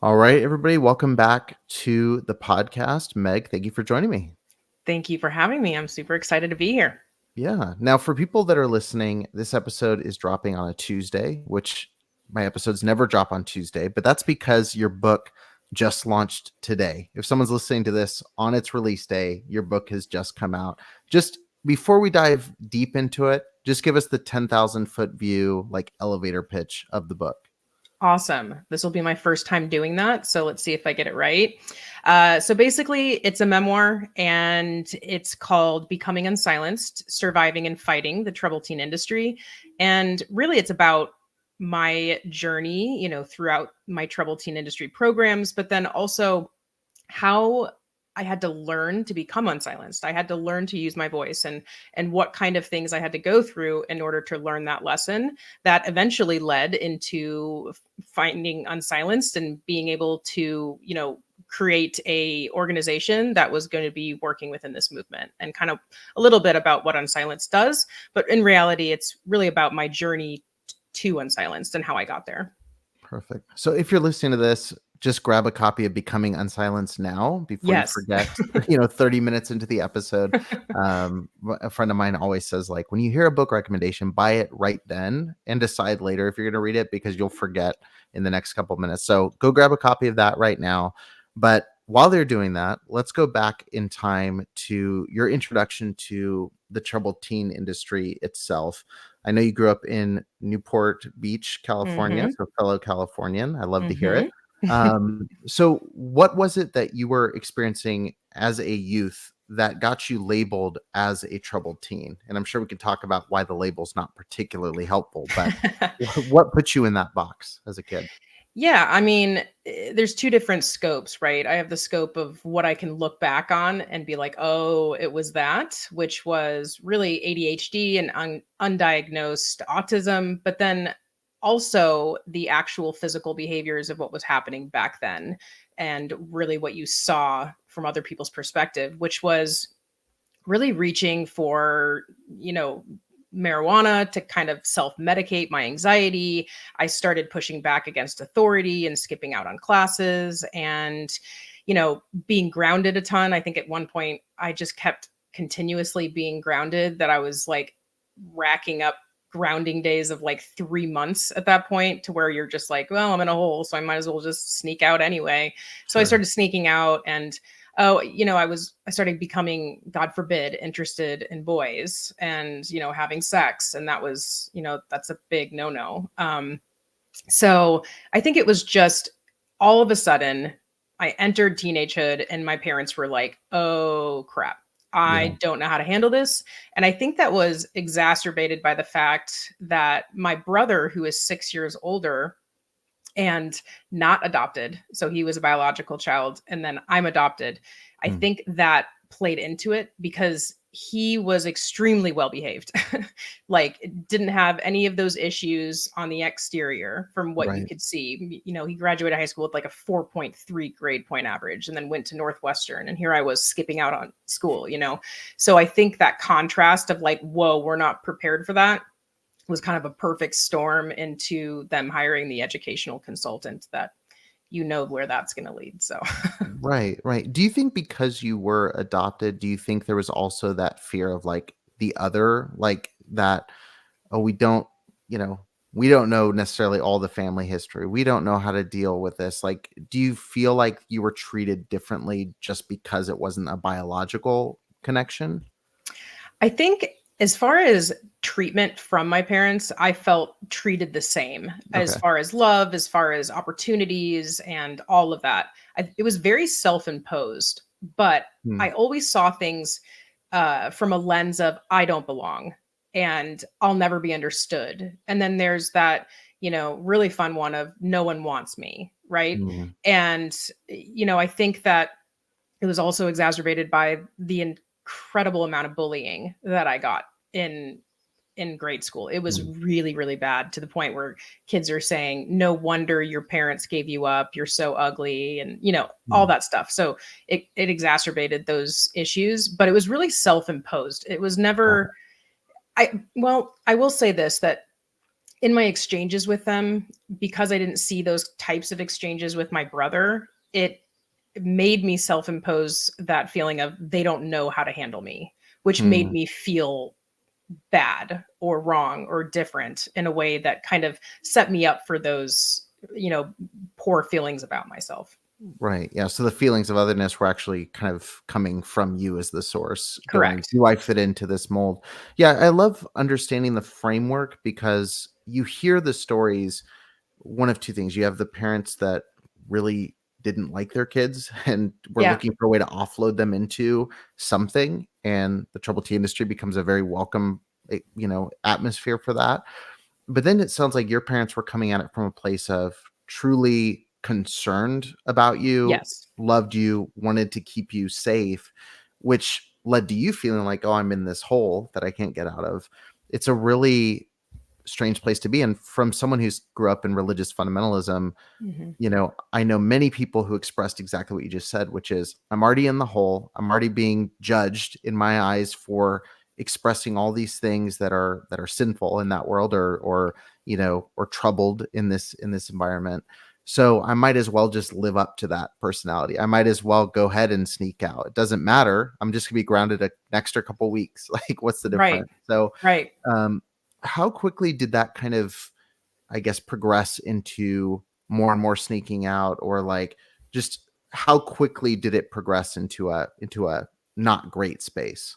All right, everybody, welcome back to the podcast. Meg, thank you for joining me. Thank you for having me. I'm super excited to be here. Yeah. Now, for people that are listening, this episode is dropping on a Tuesday, which my episodes never drop on Tuesday, but that's because your book just launched today. If someone's listening to this on its release day, your book has just come out. Just before we dive deep into it, just give us the 10,000-foot view, like elevator pitch of the book. Awesome. This will be my first time doing that. So let's see if I get it right. So basically, it's a memoir and it's called Becoming Unsilenced, Surviving and Fighting the Troubled Teen Industry. And really, it's about my journey, throughout my troubled teen industry programs, but then also how I had to learn to become unsilenced. I had to learn to use my voice and what kind of things I had to go through in order to learn that lesson that eventually led into finding unsilenced and being able to, create a organization that was going to be working within this movement, and kind of a little bit about what Unsilenced does. But in reality, it's really about my journey to Unsilenced and how I got there. Perfect. So if you're listening to this, just grab a copy of Becoming Unsilenced now before you Yes. forget, 30 minutes into the episode. A friend of mine always says, like, when you hear a book recommendation, buy it right then and decide later if you're going to read it, because you'll forget in the next couple of minutes. So go grab a copy of that right now. But while they're doing that, let's go back in time to your introduction to the troubled teen industry itself. I know you grew up in Newport Beach, California, so fellow Californian. I love to hear it. So what was it that you were experiencing as a youth that got you labeled as a troubled teen? And I'm sure we could talk about why the label's not particularly helpful, but what put you in that box as a kid? Yeah, I mean, there's two different scopes, right? I have the scope of what I can look back on and be like, oh, it was that, which was really ADHD and undiagnosed autism, but then also the actual physical behaviors of what was happening back then, and really what you saw from other people's perspective, which was really reaching for, marijuana to kind of self-medicate my anxiety. I started pushing back against authority and skipping out on classes and, being grounded a ton. I think at one point I just kept continuously being grounded, that I was like racking up grounding days of like 3 months at that point, to where you're just like, well, I'm in a hole, so I might as well just sneak out anyway. So I Sure. started sneaking out, and I started becoming, God forbid, interested in boys and, having sex. And that was, that's a big no-no. So I think it was just all of a sudden I entered teenagehood and my parents were like, oh crap, Yeah. I don't know how to handle this. And I think that was exacerbated by the fact that my brother, who is 6 years older and not adopted, so he was a biological child, and then I'm adopted. I Mm. think that played into it because he was extremely well behaved. Like, didn't have any of those issues on the exterior from what you Right. could see. He graduated high school with like a 4.3 grade point average and then went to Northwestern, and here I was skipping out on school. So I think that contrast of like, whoa, we're not prepared for that, was kind of a perfect storm into them hiring the educational consultant that where that's going to lead. So Right, right. Do you think because you were adopted, do you think there was also that fear of like the other, like that, oh, you know, we don't know necessarily all the family history. We don't know how to deal with this. Like, do you feel like you were treated differently just because it wasn't a biological connection? I think, as far as treatment from my parents, I felt treated the same, as Okay. far as love, as far as opportunities and all of that. It was very self-imposed, but Hmm. I always saw things from a lens of I don't belong and I'll never be understood. And then there's that, really fun one of no one wants me, right? Hmm. And I think that it was also exacerbated by the incredible amount of bullying that I got in grade school. It was Hmm. really, really bad, to the point where kids are saying, no wonder your parents gave you up. You're so ugly, and all Hmm. that stuff. So it exacerbated those issues, but it was really self-imposed. It was Got it. never, I will say this, that in my exchanges with them, because I didn't see those types of exchanges with my brother, it made me self-impose that feeling of they don't know how to handle me, which made Hmm. me feel bad or wrong or different in a way that kind of set me up for those, poor feelings about myself. Right. Yeah. So the feelings of otherness were actually kind of coming from you as the source, going, Correct. do I fit into this mold? Yeah. I love understanding the framework because you hear the stories. One of two things: you have the parents that really didn't like their kids and were Yeah. looking for a way to offload them into something. And the trouble tea industry becomes a very welcome, atmosphere for that. But then it sounds like your parents were coming at it from a place of truly concerned about you, Yes. loved you, wanted to keep you safe, which led to you feeling like, oh, I'm in this hole that I can't get out of. It's a really strange place to be. And from someone who's grew up in religious fundamentalism, Mhm. I know many people who expressed exactly what you just said, which is I'm already in the hole. I'm already being judged in my eyes for expressing all these things that are sinful in that world or troubled in this environment. So I might as well just live up to that personality. I might as well go ahead and sneak out. It doesn't matter. I'm just gonna be grounded an extra couple weeks. Like, what's the Right. difference? So Right. um how quickly did that kind of, I guess, progress into more and more sneaking out, or like just how quickly did it progress into a not great space?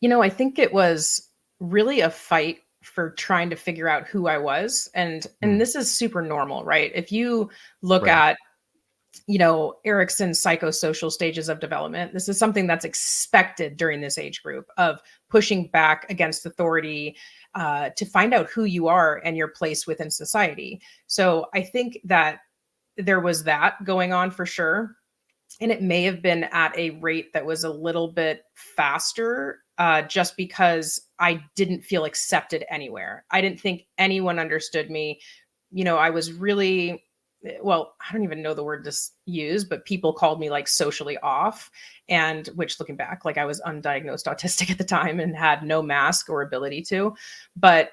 I think it was really a fight for trying to figure out who I was, and Hmm. this is super normal, right? If you look Right. at, Erickson's psychosocial stages of development, this is something that's expected during this age group of pushing back against authority, to find out who you are and your place within society. So I think that there was that going on for sure. And it may have been at a rate that was a little bit faster, just because I didn't feel accepted anywhere. I didn't think anyone understood me. I was really, well, I don't even know the word to use, but people called me like socially off. And which, looking back, like I was undiagnosed autistic at the time and had no mask or ability to. But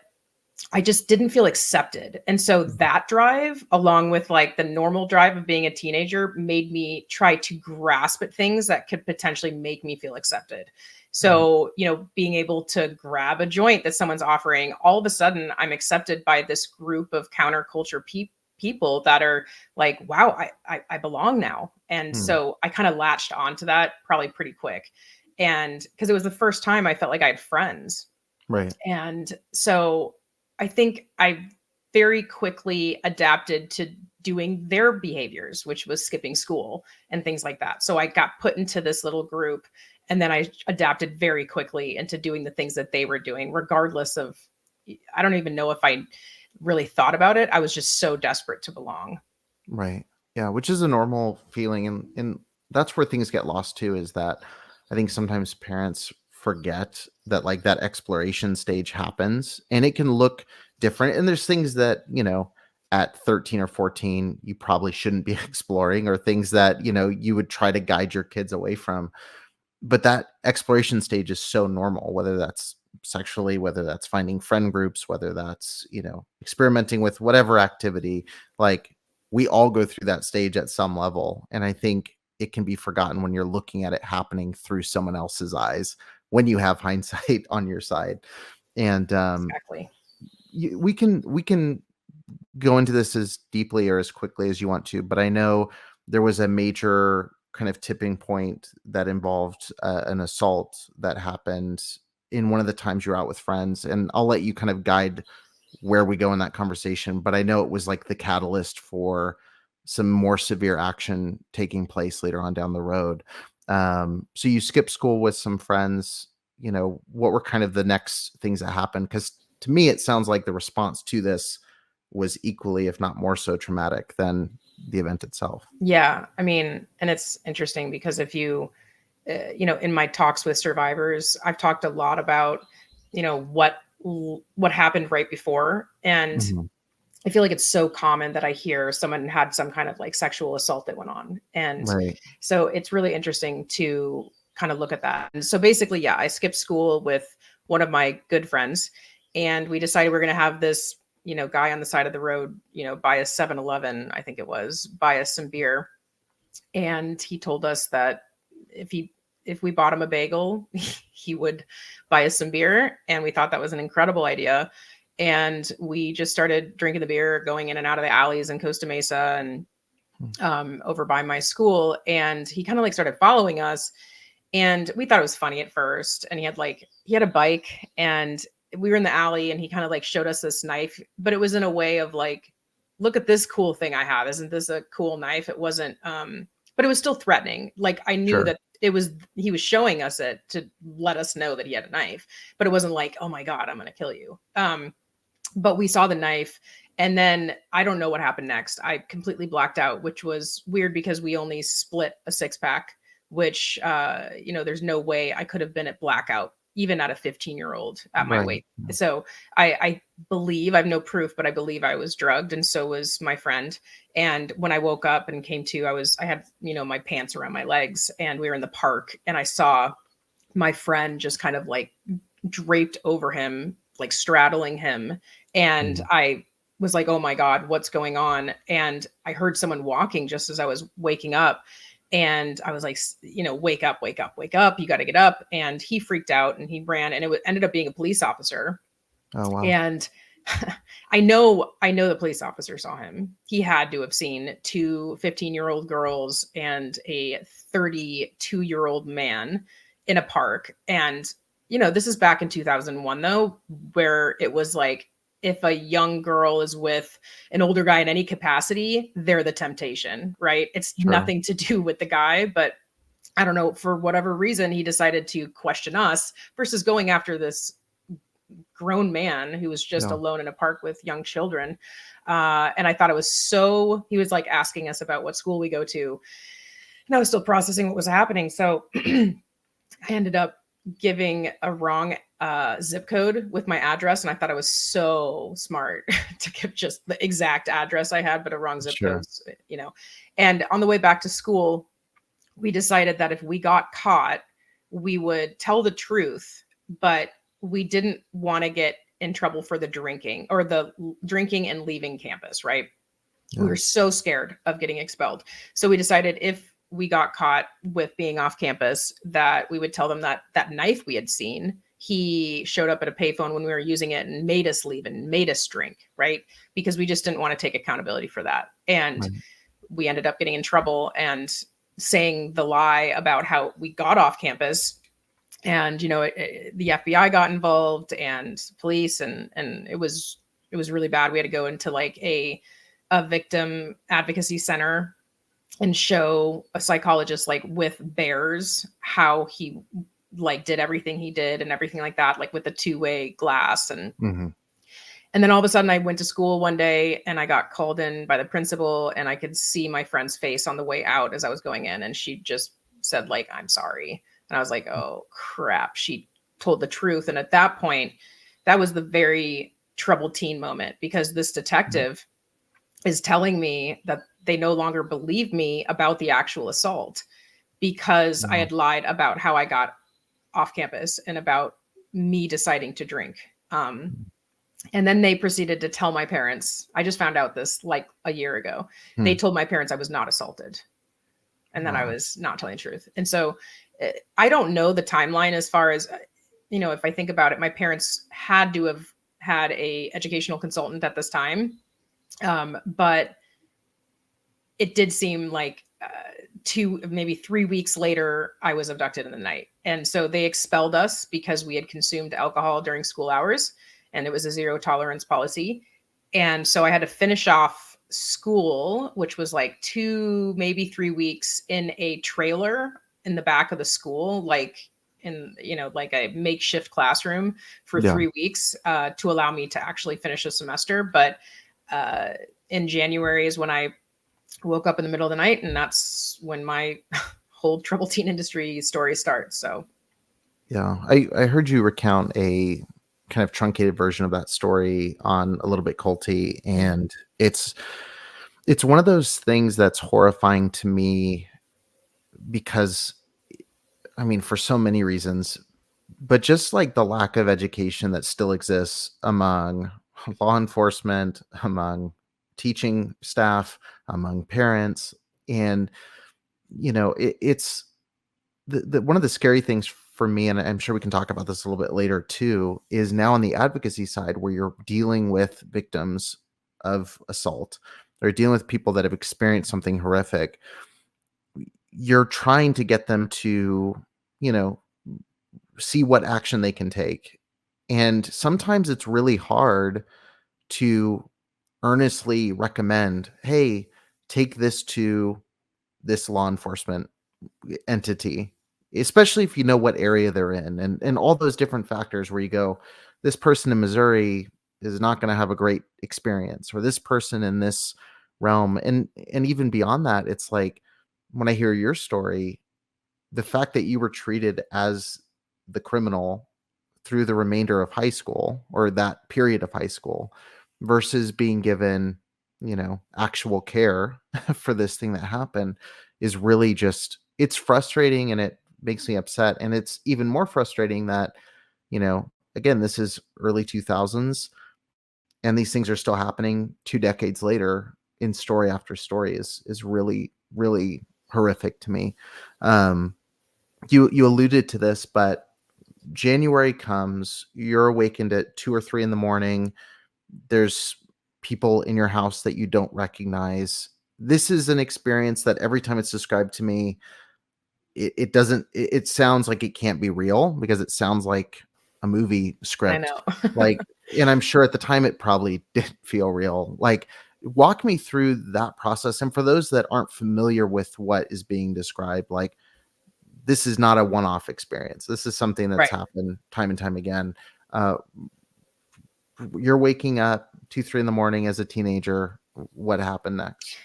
I just didn't feel accepted. And so that drive, along with like the normal drive of being a teenager, made me try to grasp at things that could potentially make me feel accepted. Right. So, being able to grab a joint that someone's offering, all of a sudden I'm accepted by this group of counterculture people that are like, wow, I belong now. And Hmm. so I kind of latched onto that probably pretty quick. And because it was the first time I felt like I had friends. Right. And so I think I very quickly adapted to doing their behaviors, which was skipping school and things like that. So I got put into this little group, and then I adapted very quickly into doing the things that they were doing, regardless of, I don't even know if I really thought about it. I was just so desperate to belong. Right. Yeah, which is a normal feeling, and that's where things get lost too, is that I think sometimes parents forget that like that exploration stage happens and it can look different. And there's things that, at 13 or 14 you probably shouldn't be exploring, or things that, you would try to guide your kids away from. But that exploration stage is so normal, whether that's sexually, whether that's finding friend groups, whether that's, experimenting with whatever activity. Like, we all go through that stage at some level. And I think it can be forgotten when you're looking at it happening through someone else's eyes, when you have hindsight on your side. And Exactly. we can go into this as deeply or as quickly as you want to, but I know there was a major kind of tipping point that involved an assault that happened in one of the times you're out with friends, and I'll let you kind of guide where we go in that conversation. But I know it was like the catalyst for some more severe action taking place later on down the road. So you skipped school with some friends. What were kind of the next things that happened? Because to me, it sounds like the response to this was equally, if not more so, traumatic than the event itself. Yeah. I mean, and it's interesting because if you, in my talks with survivors, I've talked a lot about, what happened right before. And Mhm. I feel like it's so common that I hear someone had some kind of like sexual assault that went on. And Right. so it's really interesting to kind of look at that. And so basically, yeah, I skipped school with one of my good friends. and we decided we're going to have this, guy on the side of the road, buy us 7-Eleven, I think it was, buy us some beer. And he told us that if we bought him a bagel, he would buy us some beer. And we thought that was an incredible idea. And we just started drinking the beer, going in and out of the alleys in Costa Mesa and over by my school. And he kind of like started following us. And we thought it was funny at first. And he had a bike, and we were in the alley, and he kind of like showed us this knife, but it was in a way of like, look at this cool thing I have. Isn't this a cool knife? It wasn't, but it was still threatening. Like I knew that he was showing us it to let us know that he had a knife, but it wasn't like, oh my God, I'm going to kill you. But we saw the knife, and then I don't know what happened next. I completely blacked out, which was weird because we only split a 6-pack, which, there's no way I could have been at blackout, even at a 15-year-old at my weight. So I believe, I have no proof, but I believe I was drugged, and so was my friend. And when I woke up and came to, I had, my pants around my legs, and we were in the park, and I saw my friend just kind of like draped over him, like straddling him. And I was like, oh my God, what's going on? And I heard someone walking just as I was waking up. And I was like, wake up, wake up, wake up. You got to get up. And he freaked out and he ran, and it ended up being a police officer. Oh, wow. And I know the police officer saw him. He had to have seen 2 15-year-old girls and a 32-year-old man in a park. And, this is back in 2001 though, where it was like, if a young girl is with an older guy in any capacity, they're the temptation, right? It's nothing to do with the guy, but I don't know, for whatever reason, he decided to question us versus going after this grown man who was just alone in a park with young children. And I thought it was he was like asking us about what school we go to. And I was still processing what was happening. So I ended up giving a wrong zip code with my address. And I thought I was so smart to give just the exact address I had, but a wrong zip code, And on the way back to school, we decided that if we got caught, we would tell the truth, but we didn't want to get in trouble for the drinking and leaving campus, right? We were so scared of getting expelled. So we decided if we got caught with being off campus, that we would tell them that knife we had seen, he showed up at a payphone when we were using it and made us leave and made us drink, right? Because we just didn't want to take accountability for that. And we ended up getting in trouble and saying the lie about how we got off campus. And, the FBI got involved and police, and it was really bad. We had to go into like a victim advocacy center and show a psychologist like with bears how he like did everything he did and everything like that, like with a 2-way glass. And and then all of a sudden I went to school one day and I got called in by the principal, and I could see my friend's face on the way out as I was going in, and she just said like, I'm sorry. And I was like, oh crap, she told the truth. And at that point, that was the very troubled teen moment, because this detective is telling me that they no longer believe me about the actual assault because I had lied about how I got off campus and about me deciding to drink. And then they proceeded to tell my parents. I just found out this like a year ago. They told my parents I was not assaulted, and then I was not telling the truth. And so I don't know the timeline as far as, if I think about it, my parents had to have had a educational consultant at this time. But it did seem like 2, maybe 3 weeks later, I was abducted in the night. And so they expelled us because we had consumed alcohol during school hours, and it was a 0 tolerance policy. And so I had to finish off school, which was like 2, maybe 3 weeks in a trailer in the back of the school, like in, like a makeshift classroom for 3 weeks to allow me to actually finish a semester. But in January is when I woke up in the middle of the night, and that's when my whole troubled teen industry story starts. So, yeah, I heard you recount a kind of truncated version of that story on A Little Bit Culty, and it's one of those things that's horrifying to me because, I mean, for so many reasons, but just like the lack of education that still exists among law enforcement, among teaching staff, among parents, and it's one of the scary things for me, and I'm sure we can talk about this a little bit later too, is now on the advocacy side where you're dealing with victims of assault or dealing with people that have experienced something horrific. You're trying to get them to, you know, see what action they can take. And sometimes it's really hard to earnestly recommend, hey, take this to this law enforcement entity, especially if you know what area they're in, and all those different factors where you go, this person in Missouri is not going to have a great experience, or this person in this realm. And even beyond that, it's like when I hear your story, the fact that you were treated as the criminal through the remainder of high school or that period of high school versus being given, actual care for this thing that happened is really just, it's frustrating and it makes me upset. And it's even more frustrating that, again, this is early 2000s and these things are still happening 2 decades later in story after story is really, really horrific to me. You alluded to this, but January comes, you're awakened at 2 or 3 in the morning. There's people in your house that you don't recognize. This is an experience that every time it's described to me, it sounds like it can't be real because it sounds like a movie I script. know. Like, and I'm sure at the time it probably did feel real. Like, walk me through that process. And for those that aren't familiar with what is being described, like, this is not a one-off experience. This is something that's Right. happened time and time again. Uh, you're waking up 2, 3 in the morning as a teenager. What happened next?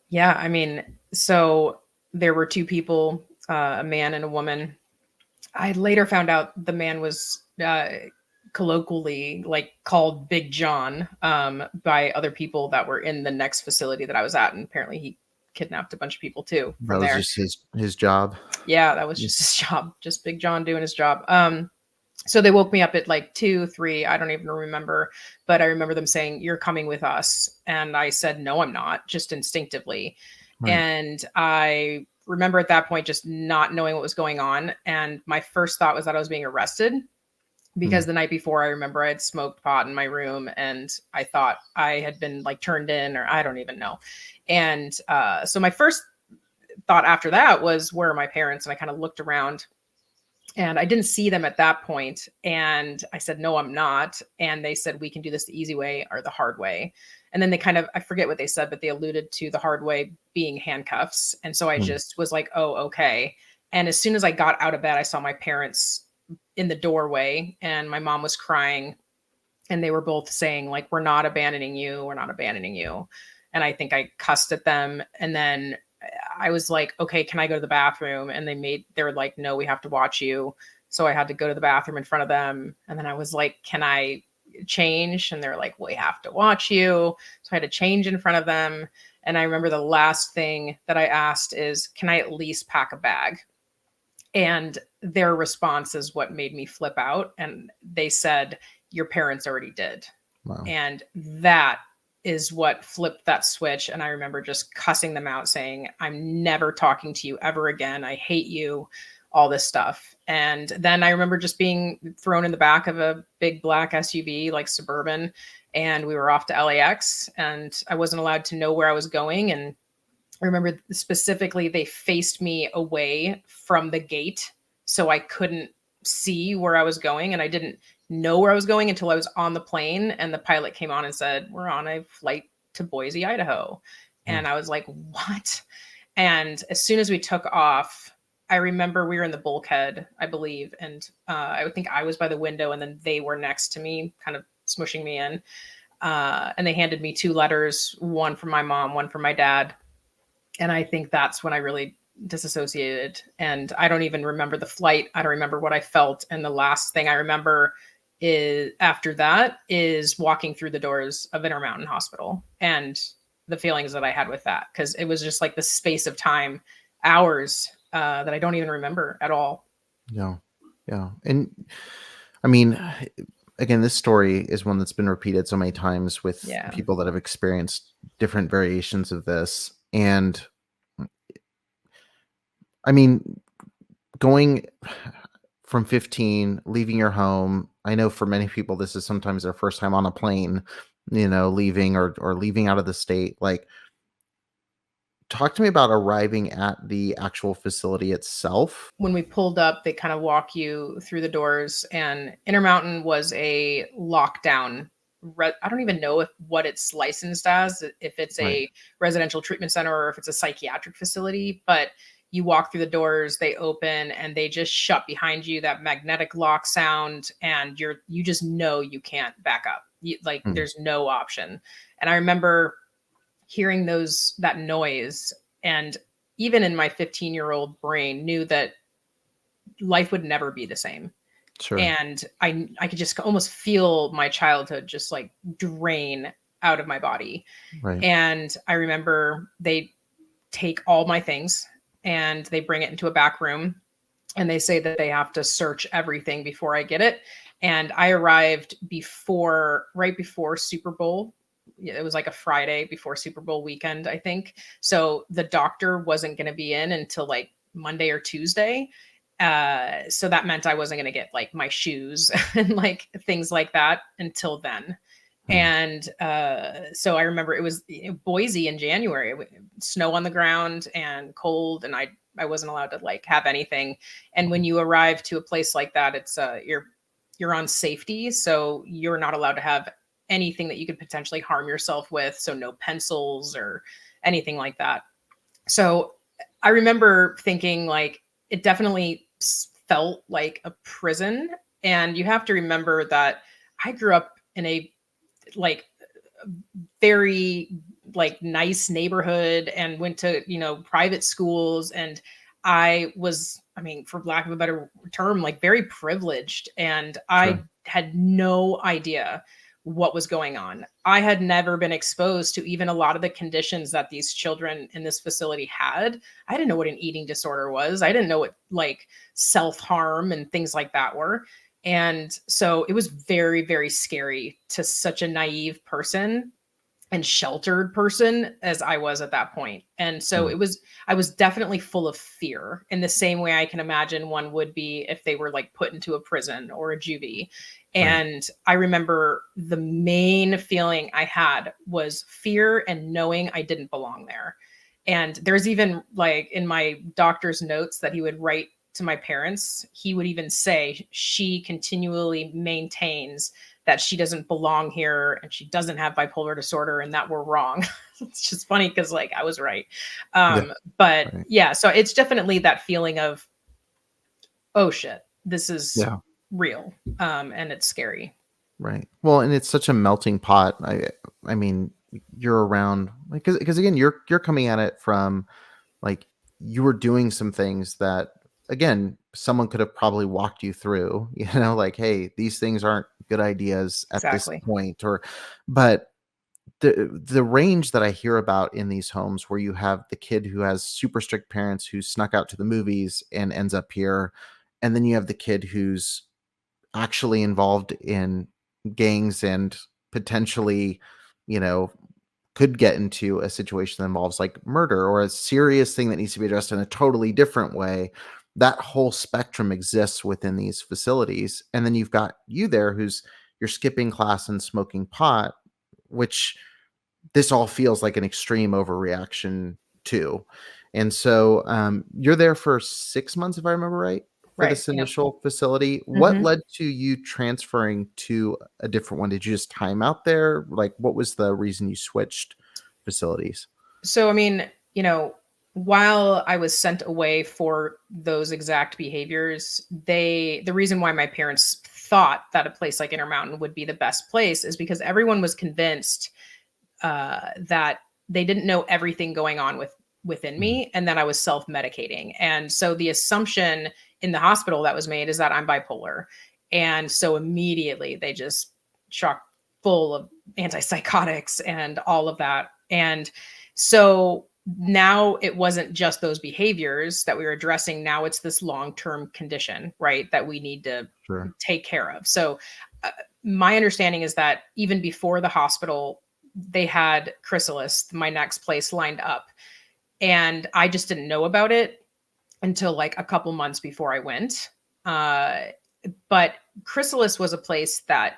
Yeah, I mean, so there were two people, a man and a woman. I later found out the man was colloquially like called Big John by other people that were in the next facility that I was at, and apparently he kidnapped a bunch of people too That from was there. just his job. Yeah, that was just his job, just Big John doing his job. So they woke me up at like 2, 3, I don't even remember, but I remember them saying, "You're coming with us." And I said, "No, I'm not," just instinctively. Right. And I remember at that point just not knowing what was going on. And my first thought was that I was being arrested because Mm. the night before I remember I had smoked pot in my room and I thought I had been like turned in, or I don't even know. And so my first thought after that was, where are my parents? And I kind of looked around and I didn't see them at that point. And I said, "No, I'm not." And they said, "We can do this the easy way or the hard way." And then they kind of, I forget what they said, but they alluded to the hard way being handcuffs. And so I Mm. just was like, "Oh, okay." And as soon as I got out of bed, I saw my parents in the doorway and my mom was crying. And they were both saying, like, "We're not abandoning you. We're not abandoning you." And I think I cussed at them. And then I was like, "Okay, can I go to the bathroom?" And they were like, "No, we have to watch you." So I had to go to the bathroom in front of them. And then I was like, "Can I change?" And they're like, "We have to watch you." So I had to change in front of them. And I remember the last thing that I asked is, "Can I at least pack a bag?" And their response is what made me flip out. And they said, "Your parents already did." Wow. And that is what flipped that switch. And I remember just cussing them out, saying, "I'm never talking to you ever again. I hate you," all this stuff. And then I remember just being thrown in the back of a big black SUV, like Suburban. And we were off to LAX and I wasn't allowed to know where I was going. And I remember specifically they faced me away from the gate so I couldn't see where I was going, and I didn't know where I was going until I was on the plane and the pilot came on and said, "We're on a flight to Boise, Idaho." Mm. And I was like, "What?" And as soon as we took off, I remember we were in the bulkhead, I believe, and I would think I was by the window and then they were next to me, kind of smushing me in. And they handed me two letters, one from my mom, one from my dad, and I think that's when I really disassociated. And I don't even remember the flight. I don't remember what I felt. And the last thing I remember is after that is walking through the doors of Intermountain Hospital and the feelings that I had with that. Cause it was just like the space of time, hours that I don't even remember at all. Yeah. Yeah. And I mean, again, this story is one that's been repeated so many times with Yeah. people that have experienced different variations of this. And I mean, going from 15, leaving your home, I know for many people, this is sometimes their first time on a plane, leaving or leaving out of the state. Like, talk to me about arriving at the actual facility itself. When we pulled up, they kind of walk you through the doors, and Intermountain was a lockdown. I don't even know if what it's licensed as, if it's Right. a residential treatment center or if it's a psychiatric facility. But you walk through the doors, they open, and they just shut behind you. That magnetic lock sound, and you just know you can't back up. Like Hmm. there's no option. And I remember hearing that noise, and even in my 15-year-old brain knew that life would never be the same. Sure. And I could just almost feel my childhood just like drain out of my body. Right. And I remember they take all my things and they bring it into a back room, and they say that they have to search everything before I get it. And I arrived right before Super Bowl. It was like a Friday before Super Bowl weekend, I think. So the doctor wasn't going to be in until like Monday or Tuesday. So that meant I wasn't going to get like my shoes and like things like that until then. Hmm. And so I remember it was Boise in January, snow on the ground and cold, and I wasn't allowed to like have anything. And when you arrive to a place like that, it's you're on safety, so you're not allowed to have anything that you could potentially harm yourself with. So no pencils or anything like that. So I remember thinking like it definitely felt like a prison. And you have to remember that I grew up in a like very like nice neighborhood and went to private schools, and I mean, for lack of a better term, like very privileged, and I Sure. had no idea what was going on. I had never been exposed to even a lot of the conditions that these children in this facility had. I didn't know what an eating disorder was. I didn't know what like self-harm and things like that were. And so it was very, very scary to such a naive person and sheltered person as I was at that point. And so Hmm. I was definitely full of fear in the same way I can imagine one would be if they were like put into a prison or a juvie. Right. And I remember the main feeling I had was fear and knowing I didn't belong there. And there's even like in my doctor's notes that he would write to my parents, he would even say she continually maintains that she doesn't belong here and she doesn't have bipolar disorder and that we're wrong. It's just funny because like I was right. Yeah. But Right. yeah, so it's definitely that feeling of, oh shit, this is Yeah. real. And it's scary. Right. Well, and it's such a melting pot. I mean, you're around like because again, you're coming at it from like you were doing some things that again, someone could have probably walked you through, like, hey, these things aren't good ideas at this Exactly. point but the range that I hear about in these homes where you have the kid who has super strict parents who snuck out to the movies and ends up here, and then you have the kid who's actually involved in gangs and potentially, you know, could get into a situation that involves like murder or a serious thing that needs to be addressed in a totally different way. That whole spectrum exists within these facilities. And then you've got you there who's you're skipping class and smoking pot, which this all feels like an extreme overreaction too. And so you're there for 6 months, if I remember right, for Right. this Yep. initial facility. What Mhm. led to you transferring to a different one? Did you just time out there? Like, what was the reason you switched facilities? So, I mean, while I was sent away for those exact behaviors, the reason why my parents thought that a place like Intermountain would be the best place is because everyone was convinced that they didn't know everything going on within Mhm. me, and that I was self-medicating. And so the assumption in the hospital that was made is that I'm bipolar. And so immediately they just chock full of antipsychotics and all of that. And so now it wasn't just those behaviors that we were addressing. Now it's this long-term condition, right, that we need to Sure. take care of. So my understanding is that even before the hospital, they had Chrysalis, my next place, lined up. And I just didn't know about it until like a couple months before I went. But Chrysalis was a place that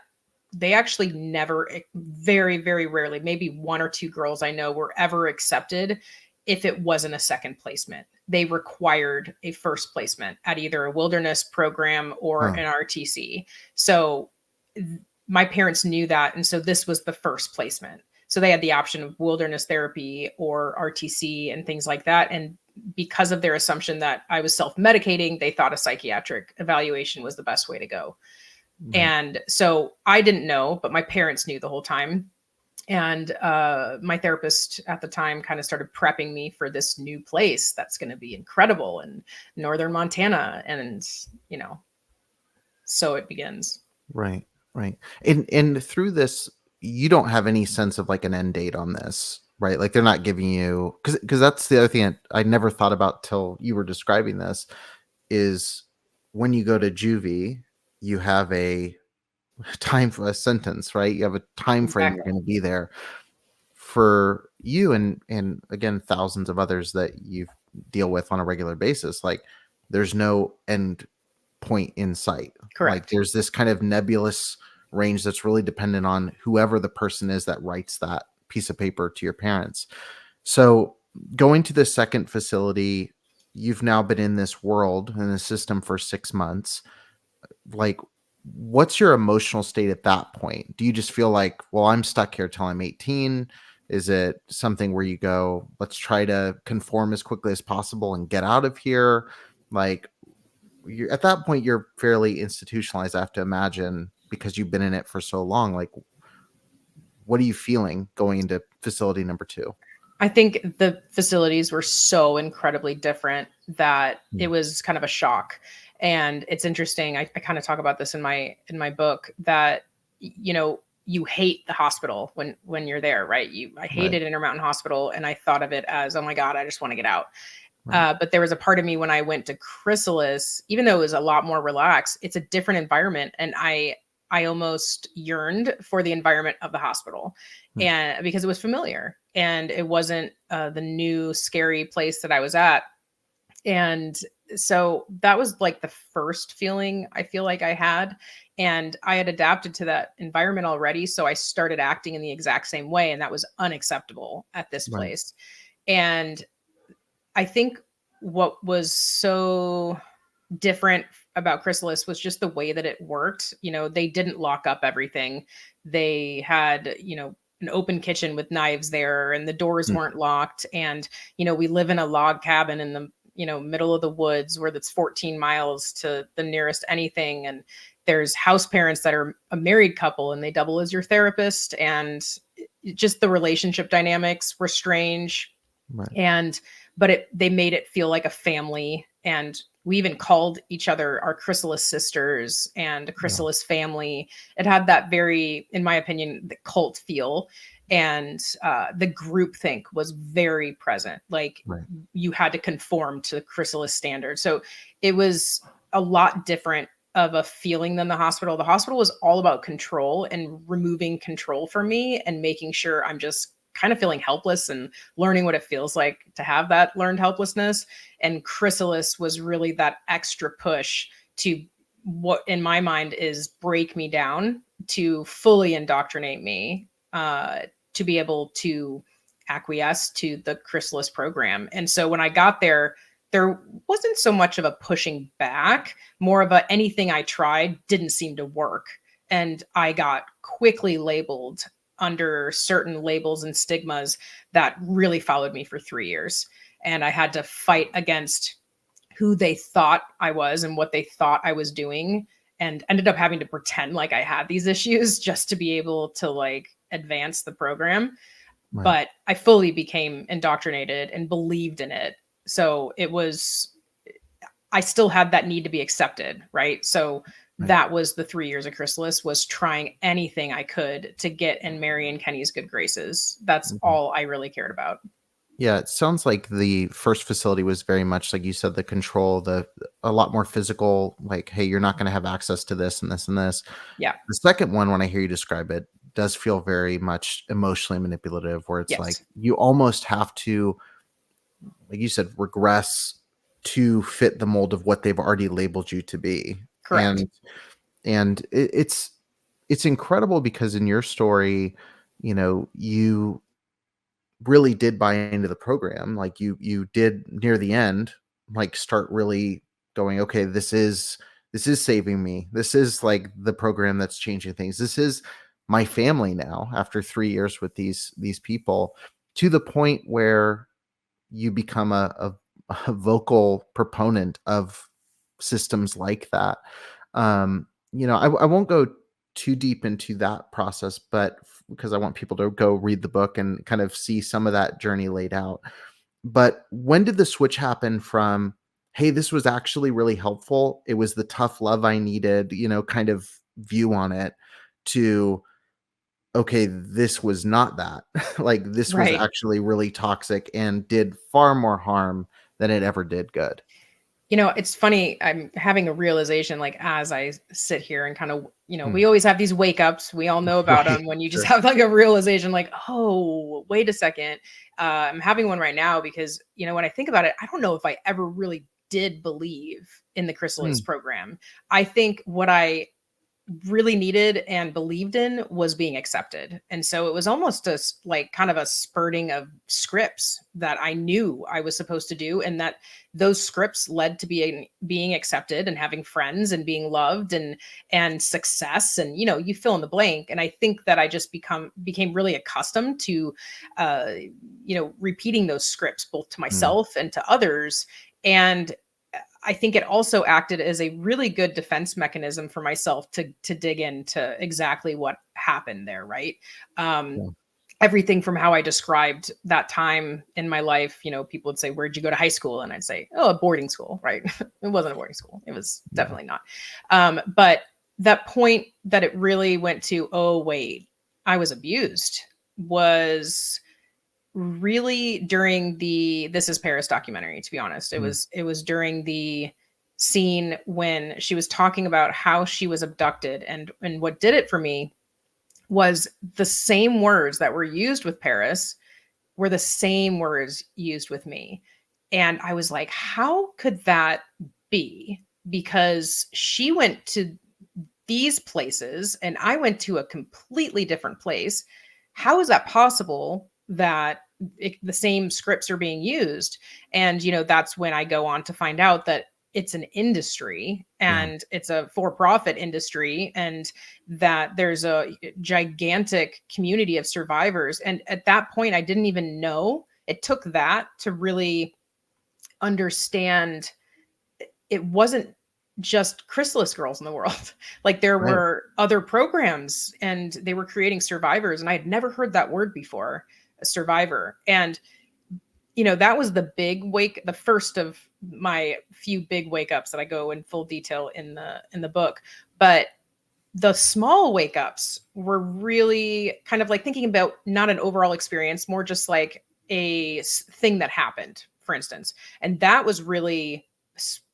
they actually never, very, very rarely, maybe one or two girls I know were ever accepted if it wasn't a second placement. They required a first placement at either a wilderness program or an RTC. So my parents knew that. And so this was the first placement. So they had the option of wilderness therapy or RTC and things like that. And because of their assumption that I was self-medicating, they thought a psychiatric evaluation was the best way to go. Right. And so I didn't know, but my parents knew the whole time. And my therapist at the time kind of started prepping me for this new place that's going to be incredible in northern Montana. And, you know, so it begins. Right. Right. And through this, you don't have any sense of like an end date on this, right? Like they're not giving you, because that's the other thing I never thought about till you were describing this, is when you go to juvie, you have a time for a sentence, right? You have a time frame you're going to be there. For you and again thousands of others that you deal with on a regular basis, like there's no end point in sight. Correct. Like there's this kind of nebulous range that's really dependent on whoever the person is that writes that piece of paper to your parents. So going to the second facility, you've now been in this world in the system for 6 months. Like, what's your emotional state at that point? Do you just feel like, well, I'm stuck here till I'm 18? Is it something where you go, let's try to conform as quickly as possible and get out of here? Like, you're at that point, you're fairly institutionalized, I have to imagine, because you've been in it for so long. Like, what are you feeling going into facility number 2? I think the facilities were so incredibly different that it was kind of a shock. And it's interesting. I kind of talk about this in my book that, you know, you hate the hospital when you're there, right? I hated Intermountain Hospital, and I thought of it as, oh my God, I just want to get out. Right. But there was a part of me when I went to Chrysalis, even though it was a lot more relaxed, it's a different environment. And I almost yearned for the environment of the hospital, and because it was familiar and it wasn't the new scary place that I was at. And so that was like the first feeling I feel like I had. And I had adapted to that environment already. So I started acting in the exact same way. And that was unacceptable at this place. And I think what was so different about Chrysalis was just the way that it worked. You know, they didn't lock up everything. They had, you know, an open kitchen with knives there, and the doors weren't locked. And, you know, we live in a log cabin in the, you know, middle of the woods where that's 14 miles to the nearest anything. And there's house parents that are a married couple and they double as your therapist. And just the relationship dynamics were strange. Right. But they made it feel like a family. And we even called each other our Chrysalis sisters and a Chrysalis family. It had that very, in my opinion, the cult feel. And the groupthink was very present. Like you had to conform to Chrysalis standards. So it was a lot different of a feeling than the hospital. The hospital was all about control and removing control from me and making sure I'm just kind of feeling helpless and learning what it feels like to have that learned helplessness. And Chrysalis was really that extra push to what in my mind is break me down, to fully indoctrinate me, to be able to acquiesce to the Chrysalis program. And so when I got there wasn't so much of a pushing back, more of a anything I tried didn't seem to work. And I got quickly labeled under certain labels and stigmas that really followed me for 3 years. And I had to fight against who they thought I was and what they thought I was doing, and ended up having to pretend like I had these issues just to be able to like advance the program. But I fully became indoctrinated and believed in it. So I still had that need to be accepted. Right. So that was the 3 years of Chrysalis, was trying anything I could to get in Mary and Kenny's good graces. That's all I really cared about. Yeah, it sounds like the first facility was very much like you said, the control, the a lot more physical, like, hey, you're not going to have access to this and this and this. Yeah. The second one, when I hear you describe it, does feel very much emotionally manipulative, where it's like Yes. you almost have to, like you said, regress to fit the mold of what they've already labeled you to be. Correct. And it's incredible because in your story, you really did buy into the program. Like you did near the end, like start really going, okay, this is saving me. This is like the program that's changing things. This is my family now after 3 years with these people, to the point where you become a vocal proponent of systems like that. I won't go too deep into that process, but because I want people to go read the book and kind of see some of that journey laid out. But when did the switch happen from, hey, this was actually really helpful, it was the tough love I needed, kind of view on it, to, okay, this was not that. Like, this was Right. actually really toxic and did far more harm than it ever did good. It's funny. I'm having a realization like as I sit here and kind of, Hmm. we always have these wake ups. We all know about Right. them when you just Sure. have like a realization like, oh, wait a second. I'm having one right now because, when I think about it, I don't know if I ever really did believe in the chrysalis Hmm. program. I think what I really needed and believed in was being accepted. And so it was almost like kind of a spurting of scripts that I knew I was supposed to do, and that those scripts led to being accepted and having friends and being loved and success, and you fill in the blank. And I think that I just became really accustomed to repeating those scripts both to Hmm. myself and to others. And I think it also acted as a really good defense mechanism for myself to dig into exactly what happened there, right? Um, Yeah. Everything from how I described that time in my life, people would say, "Where'd you go to high school?" And I'd say, "Oh, a boarding school," right? It wasn't a boarding school. It was Yeah. definitely not. But that point that it really went to, oh, wait, I was abused, was really during the This Is Paris documentary, to be honest. It Hmm. was it was during the scene when she was talking about how she was abducted, and what did it for me was the same words that were used with Paris were the same words used with me. And I was like, how could that be? Because she went to these places and I went to a completely different place. How is that possible that the same scripts are being used? And, that's when I go on to find out that it's an industry Yeah. and it's a for profit industry, and that there's a gigantic community of survivors. And at that point, I didn't even know. It took that to really understand it wasn't just chrysalis girls in the world. Like there Right. were other programs and they were creating survivors. And I had never heard that word before, a survivor. And, that was the first of my few big wake ups that I go in full detail in the book. But the small wake ups were really kind of like thinking about not an overall experience, more just like thing that happened, for instance. And that was really,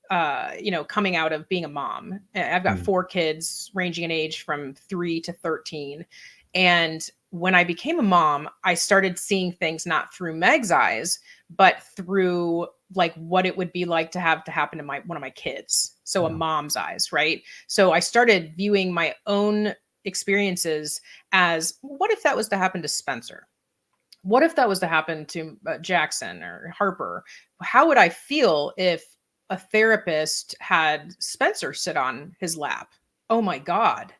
coming out of being a mom. I've got Hmm. 4 kids ranging in age from 3 to 13. And when I became a mom, I started seeing things not through Meg's eyes, but through like what it would be like to have to happen to one of my kids. So a Yeah. mom's eyes, right? So I started viewing my own experiences as, what if that was to happen to Spencer? What if that was to happen to Jackson or Harper? How would I feel if a therapist had Spencer sit on his lap? Oh my God,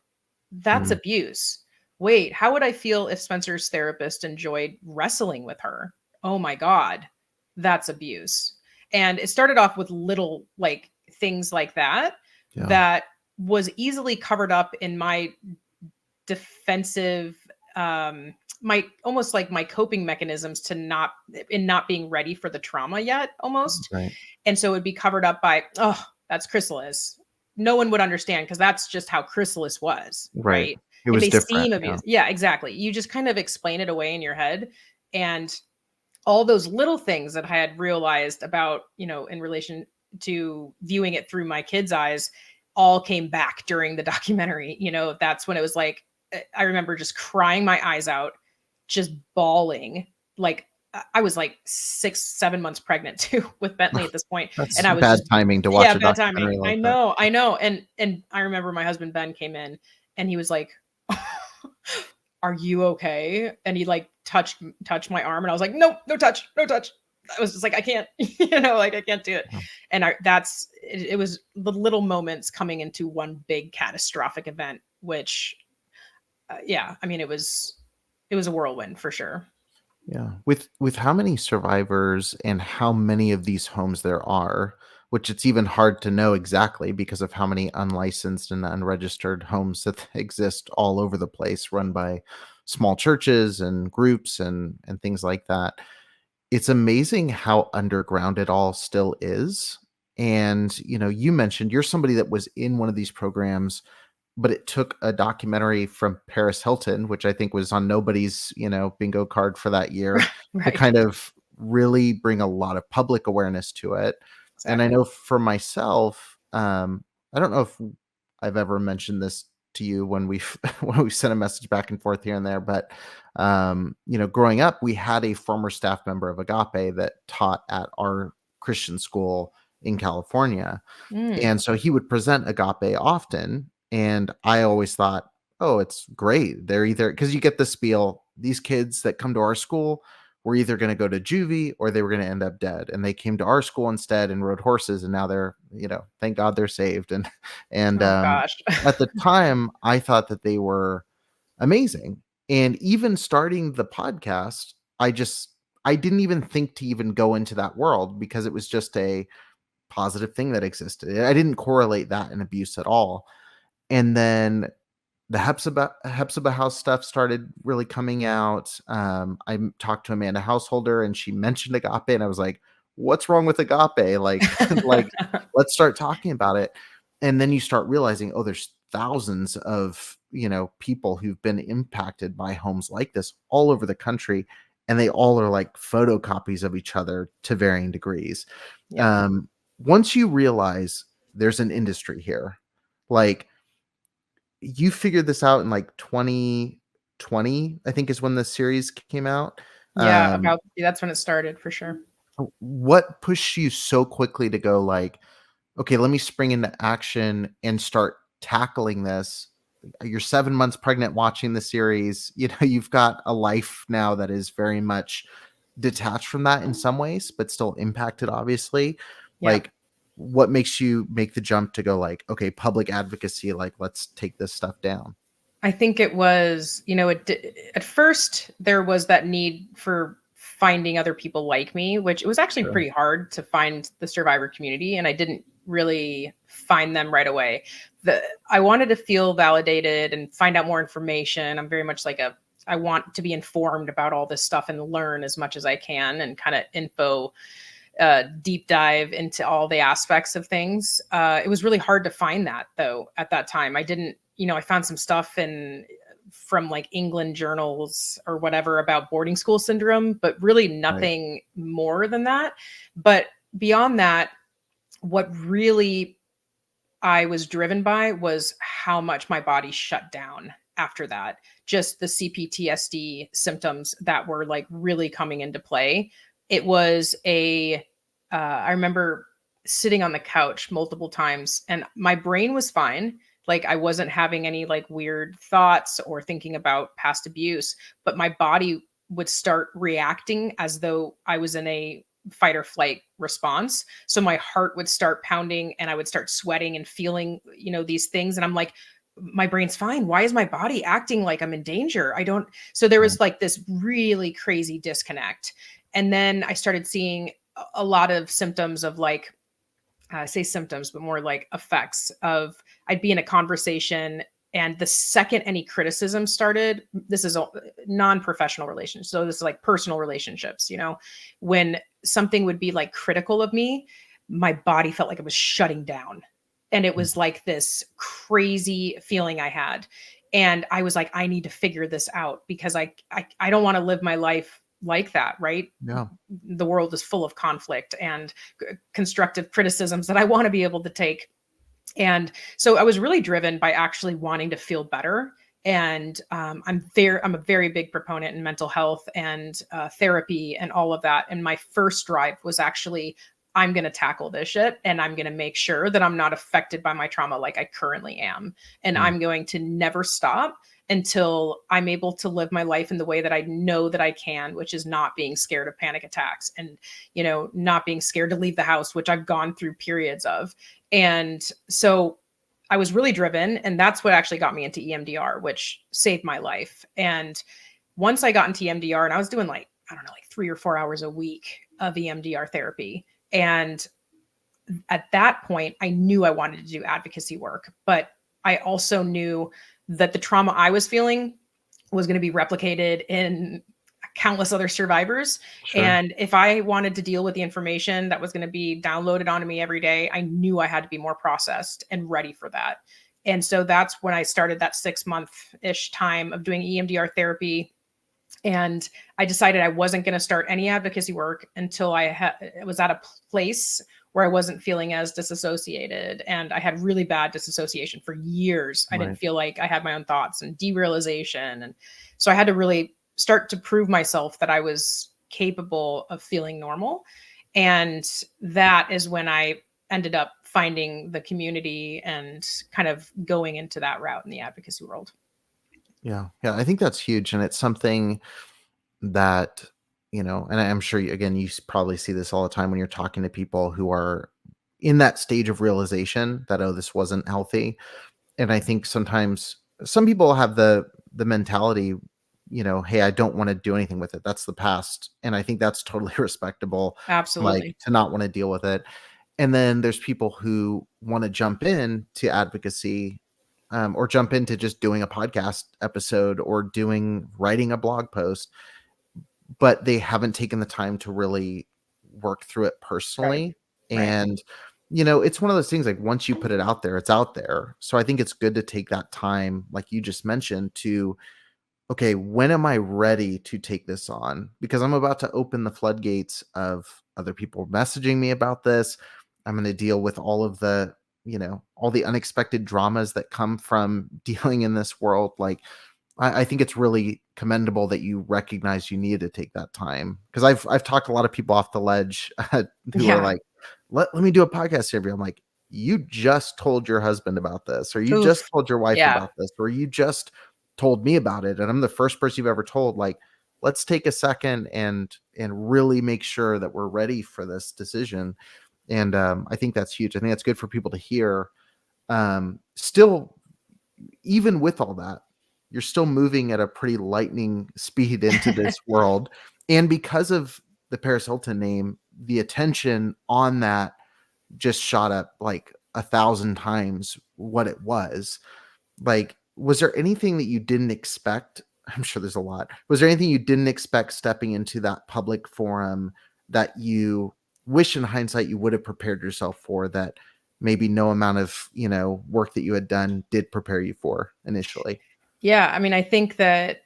that's Hmm. abuse. Wait, how would I feel if Spencer's therapist enjoyed wrestling with her? Oh my God, that's abuse. And it started off with little like things like that, Yeah. that was easily covered up in my defensive, my almost like my coping mechanisms to not being ready for the trauma yet, almost. Right. And so it would be covered up by, oh, that's chrysalis. No one would understand because that's just how chrysalis was, Right. right? It It was may different. seem Yeah. abused. Yeah, exactly. You just kind of explain it away in your head. And all those little things that I had realized about, in relation to viewing it through my kids' eyes all came back during the documentary. That's when it was like, I remember just crying my eyes out, just bawling. Like I was like 6, 7 months pregnant too with Bentley at this point. That's And I was bad just, timing to yeah, watch a bad timing. documentary I like that. know, I know. And I remember my husband, Ben, came in and he was like, are you okay? And he like touched my arm and I was like, no, no touch, no touch. I was just like, I can't, like I can't do it. Yeah. And it was the little moments coming into one big catastrophic event, which, yeah, I mean, it was a whirlwind for sure. Yeah. With how many survivors and how many of these homes there are, which it's even hard to know exactly because of how many unlicensed and unregistered homes that exist all over the place, run by small churches and groups and things like that. It's amazing how underground it all still is. And you mentioned you're somebody that was in one of these programs, but it took a documentary from Paris Hilton, which I think was on nobody's, bingo card for that year, to Right. kind of really bring a lot of public awareness to it. And I Exactly. know for myself, I don't know if I've ever mentioned this to you when we've when we sent a message back and forth here and there, but growing up, we had a former staff member of Agape that taught at our Christian school in California. Mm. And so he would present Agape often, and I always thought, "Oh, it's great." They're either because you get the spiel, these kids that come to our school were either gonna go to juvie or they were gonna end up dead, and they came to our school instead and rode horses, and now they're, thank God they're saved, and, Oh gosh. at the time, I thought that they were amazing, and even starting the podcast, I didn't even think to even go into that world because it was just a positive thing that existed. I didn't correlate that and abuse at all. And then the Hepzibah House stuff started really coming out. Talked to Amanda Householder and she mentioned Agape, and I was like, "What's wrong with Agape? Like, like, let's start talking about it." And then you start realizing, oh, there's thousands of people who've been impacted by homes like this all over the country, and they all are like photocopies of each other to varying degrees. Yep. Um, Once you realize there's an industry here, like you figured this out in like 2020, I think is when the series came out. Yeah, that's when it started for sure. What pushed you so quickly to go like, okay, let me spring into action and start tackling this? You're 7 months pregnant watching the series. You've got a life now that is very much detached from that in some ways, but still impacted, obviously. Yeah. Like, what makes you make the jump to go like, okay, public advocacy, like, let's take this stuff down? I think it was, at first there was that need for finding other people like me, which it was actually Sure. pretty hard to find the survivor community, and I didn't really find them right away. I wanted to feel validated and find out more information. I'm very much like I want to be informed about all this stuff and learn as much as I can and kind of deep dive into all the aspects of things. It was really hard to find that though at that time. I didn't, I found some stuff from like England journals or whatever about boarding school syndrome, but really Right. nothing more than that. But beyond that, what really I was driven by was how much my body shut down after that. Just the CPTSD symptoms that were like really coming into play. It was I remember sitting on the couch multiple times and my brain was fine. Like I wasn't having any like weird thoughts or thinking about past abuse, but my body would start reacting as though I was in a fight or flight response. So my heart would start pounding and I would start sweating and feeling, these things. And I'm like, my brain's fine. Why is my body acting like I'm in danger? I don't. So there Right. was like this really crazy disconnect. And then I started seeing a lot of symptoms of like, I say symptoms, but more like effects of I'd be in a conversation and the second any criticism started, this is a non-professional relationship. So this is like personal relationships, when something would be like critical of me, my body felt like it was shutting down. And it Mm. was like this crazy feeling I had. And I was like, I need to figure this out because I don't want to live my life like that, right? Yeah. The world is full of conflict and constructive criticisms that I want to be able to take. And so I was really driven by actually wanting to feel better. And I'm a very big proponent in mental health and therapy and all of that. And my first drive was actually, I'm going to tackle this shit and I'm going to make sure that I'm not affected by my trauma like I currently am. And Mm. I'm going to never stop until I'm able to live my life in the way that I know that I can, which is not being scared of panic attacks and, not being scared to leave the house, which I've gone through periods of. And so I was really driven, and that's what actually got me into EMDR, which saved my life. And once I got into EMDR, and I was doing like, I don't know, like 3 or 4 hours a week of EMDR therapy. And at that point, I knew I wanted to do advocacy work, but I also knew that the trauma I was feeling was going to be replicated in countless other survivors. Sure. And if I wanted to deal with the information that was going to be downloaded onto me every day, I knew I had to be more processed and ready for that. And so that's when I started that 6 month-ish time of doing EMDR therapy. And I decided I wasn't going to start any advocacy work until I was at a place where I wasn't feeling as disassociated. And I had really bad disassociation for years. I didn't Right. feel like I had my own thoughts and derealization. And so I had to really start to prove myself that I was capable of feeling normal. And that is when I ended up finding the community and kind of going into that route in the advocacy world. Yeah. Yeah. I think that's huge. And it's something that, and I'm sure again, you probably see this all the time when you're talking to people who are in that stage of realization that, oh, this wasn't healthy. And I think sometimes some people have the mentality, hey, I don't want to do anything with it. That's the past. And I think that's totally respectable, like Absolutely. to not want to deal with it. And then there's people who want to jump in to advocacy, or jump into just doing a podcast episode or writing a blog post, but they haven't taken the time to really work through it Right. personally. Right. And, it's one of those things, like once you put it out there, it's out there. So I think it's good to take that time, like you just mentioned, to, okay, when am I ready to take this on? Because I'm about to open the floodgates of other people messaging me about this. I'm going to deal with all the unexpected dramas that come from dealing in this world. Like, I think it's really commendable that you recognize you needed to take that time, because I've talked a lot of people off the ledge who are Yeah. like, let me do a podcast interview. I'm like, you just told your husband about this, or you just Oof. told your wife Yeah. about this, or you just told me about it, and I'm the first person you've ever told. Like, let's take a second and really make sure that we're ready for this decision. And I think that's huge. I think that's good for people to hear. Still, even with all that, you're still moving at a pretty lightning speed into this world. And because of the Paris Hilton name, the attention on that just shot up like 1,000 times what it was. Like, was there anything that you didn't expect? I'm sure there's a lot. Was there anything you didn't expect stepping into that public forum that you wish in hindsight you would have prepared yourself for, that maybe no amount of, work that you had done did prepare you for initially? Yeah, I mean, I think that,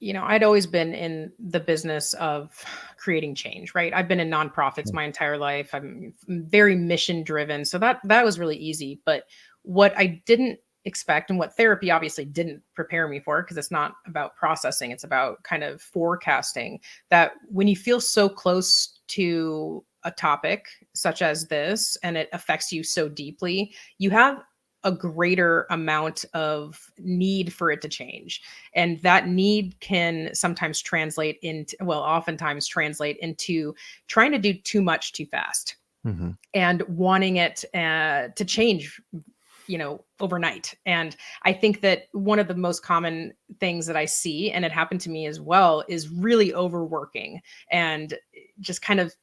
I'd always been in the business of creating change, right? I've been in nonprofits Sure. my entire life. I'm very mission driven. So that was really easy. But what I didn't expect, and what therapy obviously didn't prepare me for, because it's not about processing, it's about kind of forecasting, that when you feel so close to a topic such as this and it affects you so deeply, you have a greater amount of need for it to change. And that need can sometimes translate into, well, oftentimes translate into trying to do too much too fast Mhm. and wanting it to change, overnight. And I think that one of the most common things that I see, and it happened to me as well, is really overworking and just kind of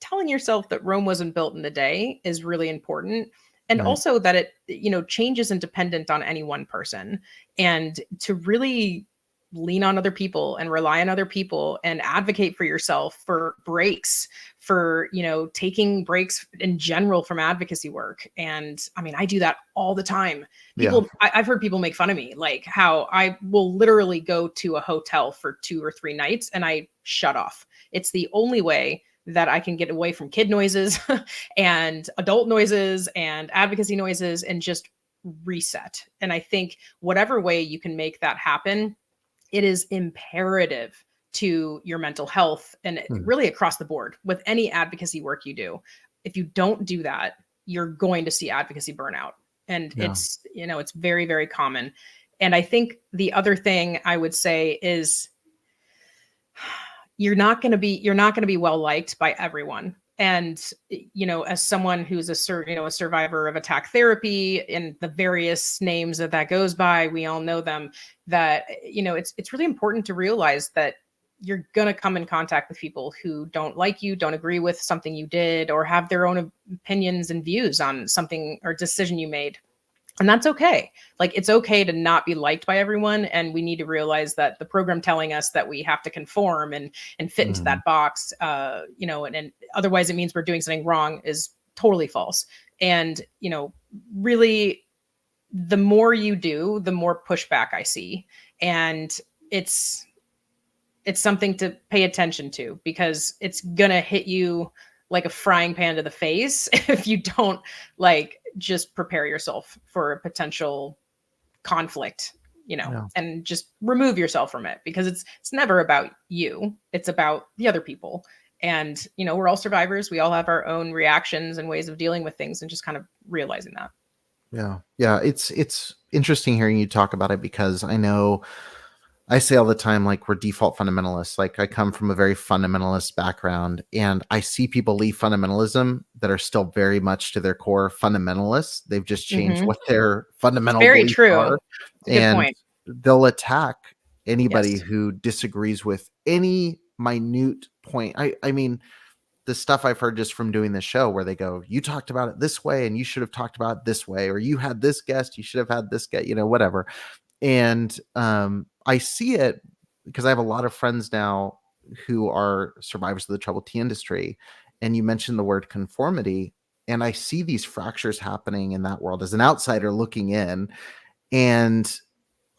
telling yourself that Rome wasn't built in a day is really important. And Right. also that it, change isn't dependent on any one person. And to really lean on other people and rely on other people and advocate for yourself, for breaks, for, taking breaks in general from advocacy work. And I mean, I do that all the time. Yeah. I've heard people make fun of me, like how I will literally go to a hotel for 2 or 3 nights and I shut off. It's the only way that I can get away from kid noises and adult noises and advocacy noises and just reset. And I think whatever way you can make that happen, it is imperative to your mental health and really across the board with any advocacy work you do. If you don't do that, you're going to see advocacy burnout. And it's very, very common. And I think the other thing I would say is you're not going to be well liked by everyone. And, as someone who's a survivor of attack therapy and the various names that goes by, we all know them, that, it's really important to realize that you're going to come in contact with people who don't like you, don't agree with something you did, or have their own opinions and views on something or decision you made. And that's okay. Like, it's okay to not be liked by everyone. And we need to realize that the program telling us that we have to conform and fit into that box, and otherwise it means we're doing something wrong, is totally false. And, really, the more you do, the more pushback I see. And it's something to pay attention to, because it's going to hit you like a frying pan to the face if you don't just prepare yourself for a potential conflict, and just remove yourself from it, because it's never about you. It's about the other people. And, we're all survivors. We all have our own reactions and ways of dealing with things, and just kind of realizing that. Yeah. Yeah. It's interesting hearing you talk about it, because I know I say all the time, like, we're default fundamentalists. Like, I come from a very fundamentalist background, and I see people leave fundamentalism that are still very much to their core fundamentalists. They've just changed what their fundamental Very beliefs true. are. Good point. They'll attack anybody Yes. who disagrees with any minute point. I mean, the stuff I've heard just from doing this show, where they go, you talked about it this way and you should have talked about it this way, or you had this guest, you should have had this guest, whatever. And I see it because I have a lot of friends now who are survivors of the troubled tea industry. And you mentioned the word conformity, and I see these fractures happening in that world as an outsider looking in. And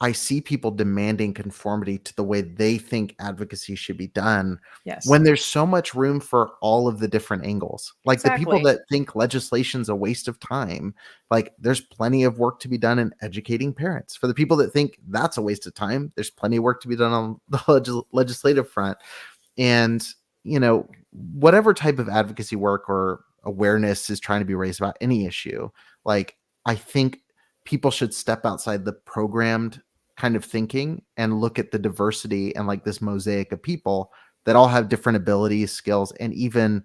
I see people demanding conformity to the way they think advocacy should be done. Yes. When there's so much room for all of the different angles. Like, the people that think legislation's a waste of time, like, there's plenty of work to be done in educating parents. For the people that think that's a waste of time, there's plenty of work to be done on the legislative front. And, whatever type of advocacy work or awareness is trying to be raised about any issue, like, I think people should step outside the programmed kind of thinking and look at the diversity and, like, this mosaic of people that all have different abilities, skills, and even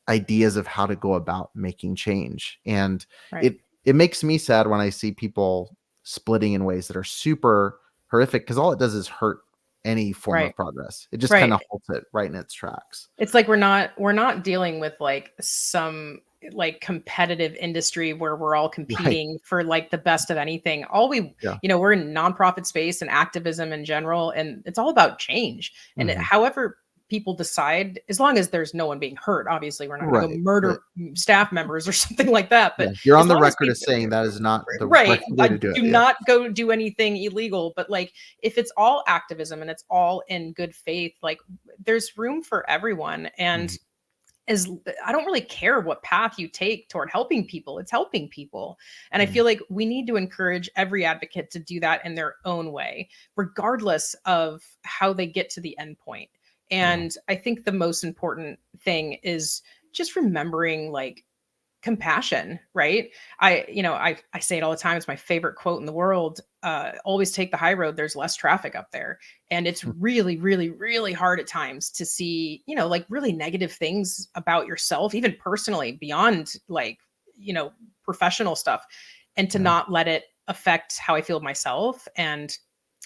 ideas of how to go about making change. And it makes me sad when I see people splitting in ways that are super horrific, because all it does is hurt any form of progress. It just kind of halts it right in its tracks. It's like we're not dealing with like some like competitive industry where we're all competing for like the best of anything. We're in nonprofit space and activism in general, and it's all about change. And however people decide, as long as there's no one being hurt, obviously we're not going to go murder staff members or something like that. But you're on the record as saying that is not the right way to do it. Do not go do anything illegal. But like, if it's all activism and it's all in good faith, like, there's room for everyone. And I don't really care what path you take toward helping people. It's helping people. And I feel like we need to encourage every advocate to do that in their own way, regardless of how they get to the end point. And I think the most important thing is just remembering, like, compassion, right? I say it all the time. It's my favorite quote in the world. Always take the high road. There's less traffic up there. And it's really, really, really hard at times to see, like, really negative things about yourself, even personally, beyond like, professional stuff, and to not let it affect how I feel myself and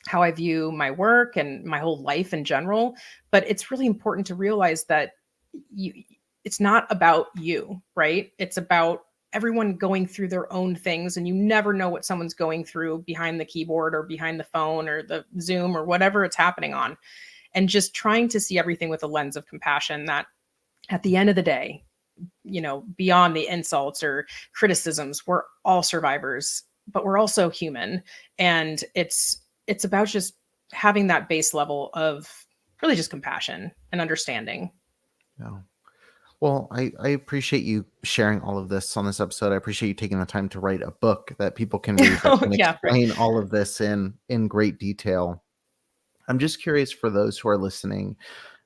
how I view my work and my whole life in general. But it's really important to realize that it's not about you, right? It's about everyone going through their own things, and you never know what someone's going through behind the keyboard or behind the phone or the Zoom or whatever it's happening on. And just trying to see everything with a lens of compassion, that at the end of the day, beyond the insults or criticisms, we're all survivors, but we're also human. And it's about just having that base level of really just compassion and understanding. Yeah. Well, I appreciate you sharing all of this on this episode. I appreciate you taking the time to write a book that people can read that can Yeah, right. explain all of this in great detail. I'm just curious for those who are listening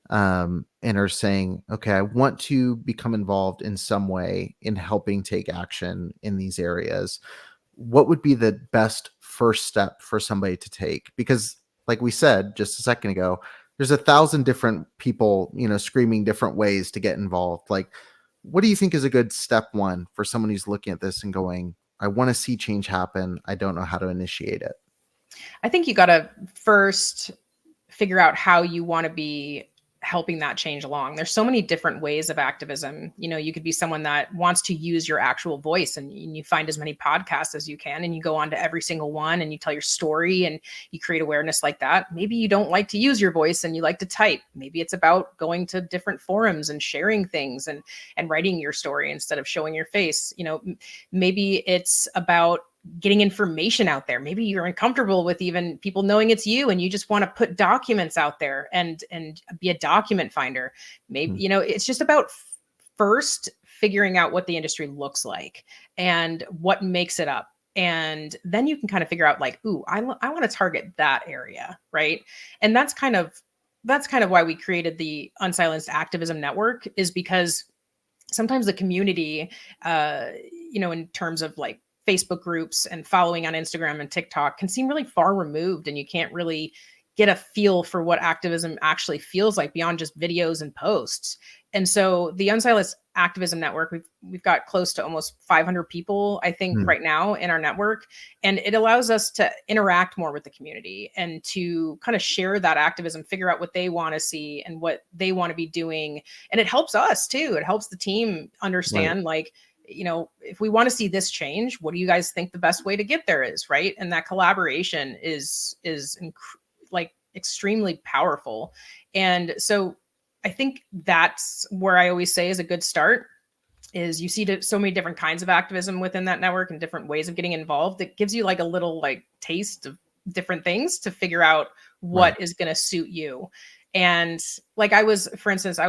and are saying, okay, I want to become involved in some way in helping take action in these areas. What would be the best first step for somebody to take? Because like we said just a second ago, there's 1,000 different people, screaming different ways to get involved. Like, what do you think is a good step one for someone who's looking at this and going, I want to see change happen. I don't know how to initiate it. I think you got to first figure out how you want to be helping that change along. There's so many different ways of activism. You could be someone that wants to use your actual voice, and you find as many podcasts as you can, and you go on to every single one and you tell your story and you create awareness like that. Maybe you don't like to use your voice and you like to type. Maybe it's about going to different forums and sharing things and writing your story instead of showing your face. Maybe it's about getting information out there. Maybe you're uncomfortable with even people knowing it's you, and you just want to put documents out there and be a document finder. Maybe, it's just about first figuring out what the industry looks like and what makes it up. And then you can kind of figure out like, ooh, I want to target that area. Right. And that's kind of why we created the Unsilenced Activism Network, is because sometimes the community, in terms of like Facebook groups and following on Instagram and TikTok, can seem really far removed, and you can't really get a feel for what activism actually feels like beyond just videos and posts. And so the Unsilenced Activism Network, we've got close to almost 500 people, I think, right now in our network. And it allows us to interact more with the community and to kind of share that activism, figure out what they want to see and what they want to be doing. And it helps us too. It helps the team understand, like, if we want to see this change, what do you guys think the best way to get there is, right? And that collaboration is extremely powerful. And so I think that's where I always say is a good start, is you see so many different kinds of activism within that network and different ways of getting involved. It gives you like a little like taste of different things to figure out what is going to suit you. And like for instance, I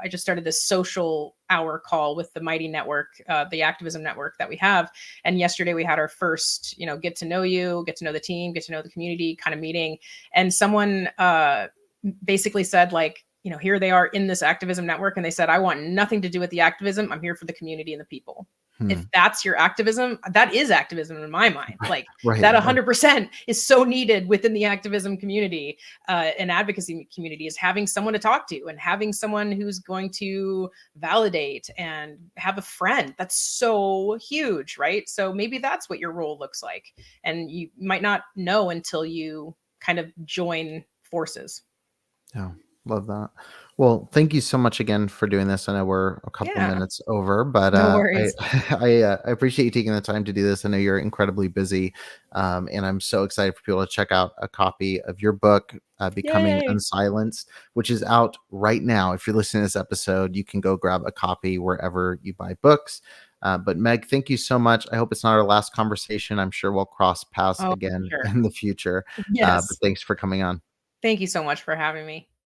just started this social hour call with the Mighty Network, the activism network that we have. And yesterday we had our first, get to know you, get to know the team, get to know the community kind of meeting. And someone basically said like, here they are in this activism network. And they said, I want nothing to do with the activism. I'm here for the community and the people. If that's your activism, that is activism in my mind. Like that 100% is so needed within the activism community and advocacy community, is having someone to talk to and having someone who's going to validate and have a friend. That's so huge, right? So maybe that's what your role looks like. And you might not know until you kind of join forces. Yeah, love that. Well, thank you so much again for doing this. I know we're a couple minutes over, but no worries. I appreciate you taking the time to do this. I know you're incredibly busy, and I'm so excited for people to check out a copy of your book, Becoming Unsilenced, which is out right now. If you're listening to this episode, you can go grab a copy wherever you buy books. But Meg, thank you so much. I hope it's not our last conversation. I'm sure we'll cross paths again in the future. Yes. But thanks for coming on. Thank you so much for having me.